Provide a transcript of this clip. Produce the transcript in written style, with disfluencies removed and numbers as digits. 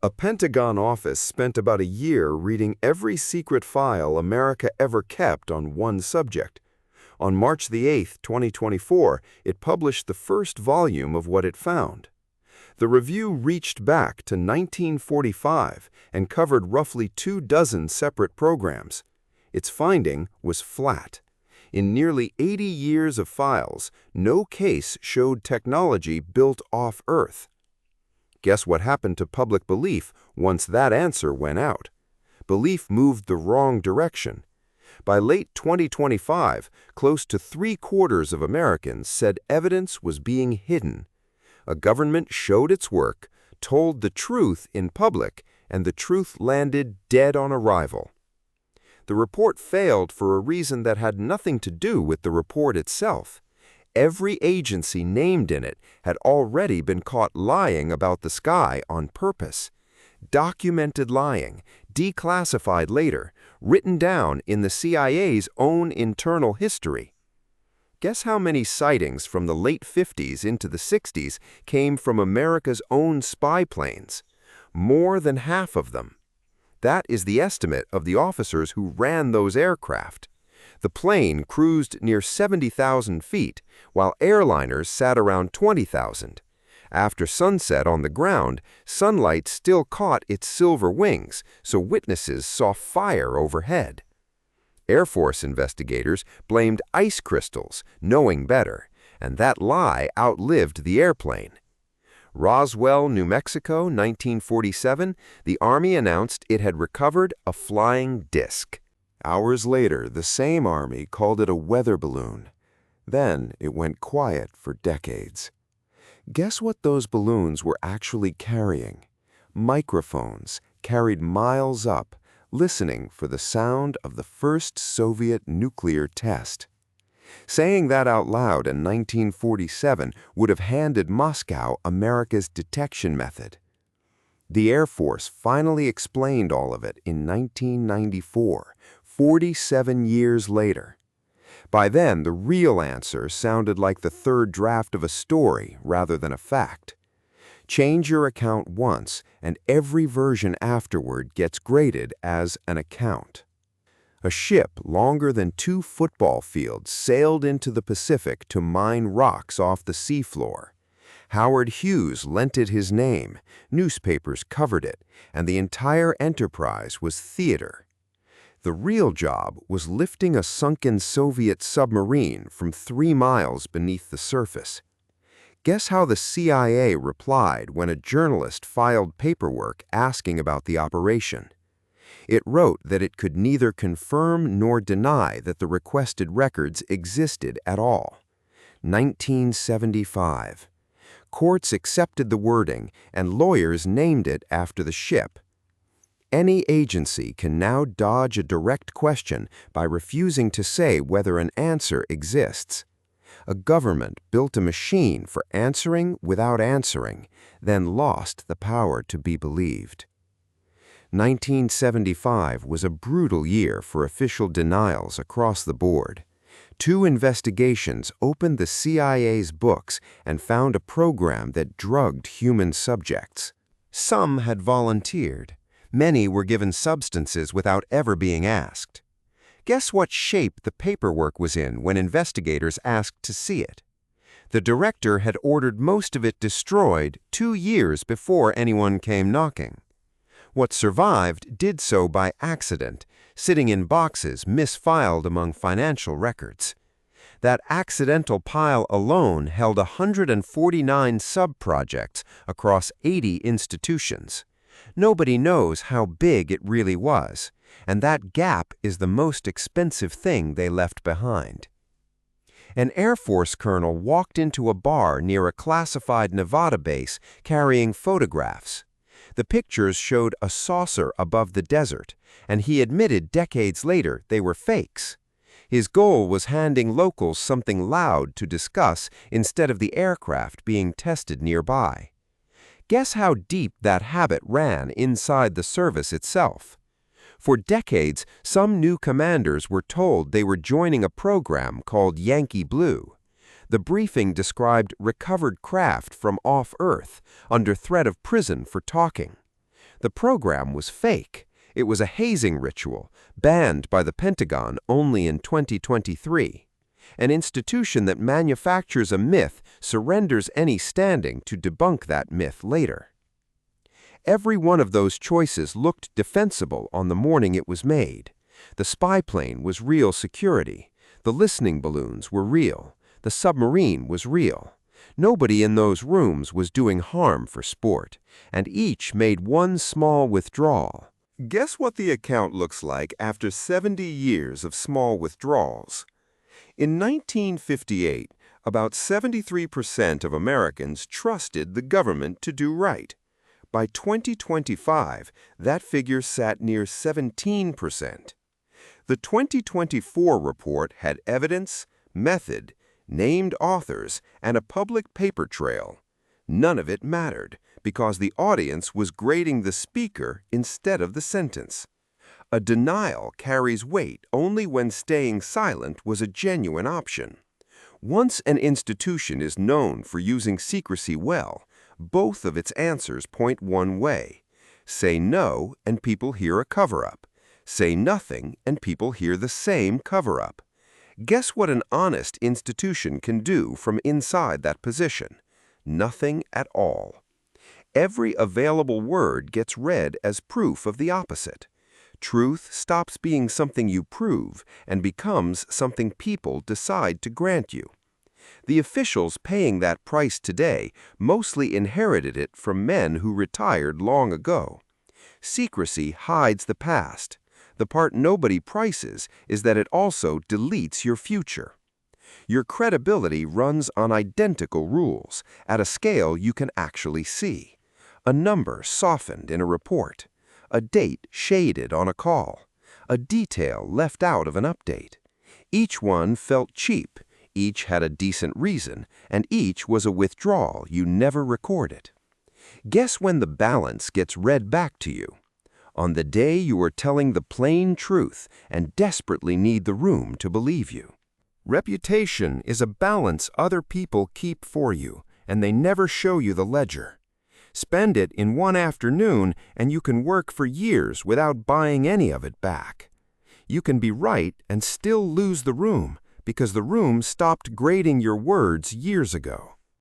A Pentagon office spent about a year reading every secret file America ever kept on one subject. On March the 8th, 2024, it published the first volume of what it found. The review reached back to 1945 and covered roughly 24 separate programs. Its finding was flat. In nearly 80 years of files, no case showed technology built off Earth. Guess what happened to public belief once that answer went out? Belief moved the wrong direction. By late 2025, close to 3/4 of Americans said evidence was being hidden. A government showed its work, told the truth in public, and the truth landed dead on arrival. The report failed for a reason that had nothing to do with the report itself. Every agency named in it had already been caught lying about the sky on purpose. Documented lying, declassified later, written down in the CIA's own internal history. Guess how many sightings from the late 50s into the 60s came from America's own spy planes? More than half of them. That is the estimate of the officers who ran those aircraft. The plane cruised near 70,000 feet, while airliners sat around 20,000. After sunset on the ground, sunlight still caught its silver wings, so witnesses saw fire overhead. Air Force investigators blamed ice crystals, knowing better, and that lie outlived the airplane. Roswell, New Mexico, 1947, the Army announced it had recovered a flying disc. Hours later, the same Army called it a weather balloon. Then it went quiet for decades. Guess what those balloons were actually carrying? Microphones carried miles up, listening for the sound of the first Soviet nuclear test. Saying that out loud in 1947 would have handed Moscow America's detection method. The Air Force finally explained all of it in 1994, 47 years later. By then, the real answer sounded like the third draft of a story rather than a fact. Change your account once, and every version afterward gets graded as an account. A ship longer than 2 football fields sailed into the Pacific to mine rocks off the seafloor. Howard Hughes lent it his name, newspapers covered it, and the entire enterprise was theater. The real job was lifting a sunken Soviet submarine from 3 miles beneath the surface. Guess how the CIA replied when a journalist filed paperwork asking about the operation? It wrote that it could neither confirm nor deny that the requested records existed at all. 1975. Courts accepted the wording, and lawyers named it after the ship. Any agency can now dodge a direct question by refusing to say whether an answer exists. A government built a machine for answering without answering, then lost the power to be believed. 1975 was a brutal year for official denials across the board. 2 investigations opened the CIA's books and found a program that drugged human subjects. Some had volunteered. Many were given substances without ever being asked. Guess what shape the paperwork was in when investigators asked to see it? The director had ordered most of it destroyed 2 years before anyone came knocking. What survived did so by accident, sitting in boxes misfiled among financial records. That accidental pile alone held 149 sub-projects across 80 institutions. Nobody knows how big it really was, and that gap is the most expensive thing they left behind. An Air Force colonel walked into a bar near a classified Nevada base carrying photographs. The pictures showed a saucer above the desert, and he admitted decades later they were fakes. His goal was handing locals something loud to discuss instead of the aircraft being tested nearby. Guess how deep that habit ran inside the service itself? For decades, some new commanders were told they were joining a program called Yankee Blue. The briefing described recovered craft from off-Earth under threat of prison for talking. The program was fake. It was a hazing ritual, banned by the Pentagon only in 2023. An institution that manufactures a myth surrenders any standing to debunk that myth later. Every one of those choices looked defensible on the morning it was made. The spy plane was real security. The listening balloons were real. The submarine was real. Nobody in those rooms was doing harm for sport, and each made one small withdrawal. Guess what the account looks like after 70 years of small withdrawals? In 1958, about 73% of Americans trusted the government to do right. By 2025, that figure sat near 17%. The 2024 report had evidence, method, named authors, and a public paper trail. None of it mattered, because the audience was grading the speaker instead of the sentence. A denial carries weight only when staying silent was a genuine option. Once an institution is known for using secrecy well, both of its answers point one way. Say no, and people hear a cover-up. Say nothing, and people hear the same cover-up. Guess what an honest institution can do from inside that position? Nothing at all. Every available word gets read as proof of the opposite. Truth stops being something you prove and becomes something people decide to grant you. The officials paying that price today mostly inherited it from men who retired long ago. Secrecy hides the past. The part nobody prices is that it also deletes your future. Your credibility runs on identical rules, at a scale you can actually see. A number softened in a report. A date shaded on a call. A detail left out of an update. Each one felt cheap, each had a decent reason, and each was a withdrawal you never recorded. Guess when the balance gets read back to you? On the day you are telling the plain truth and desperately need the room to believe you. Reputation is a balance other people keep for you, and they never show you the ledger. Spend it in one afternoon, and you can work for years without buying any of it back. You can be right and still lose the room, because the room stopped grading your words years ago.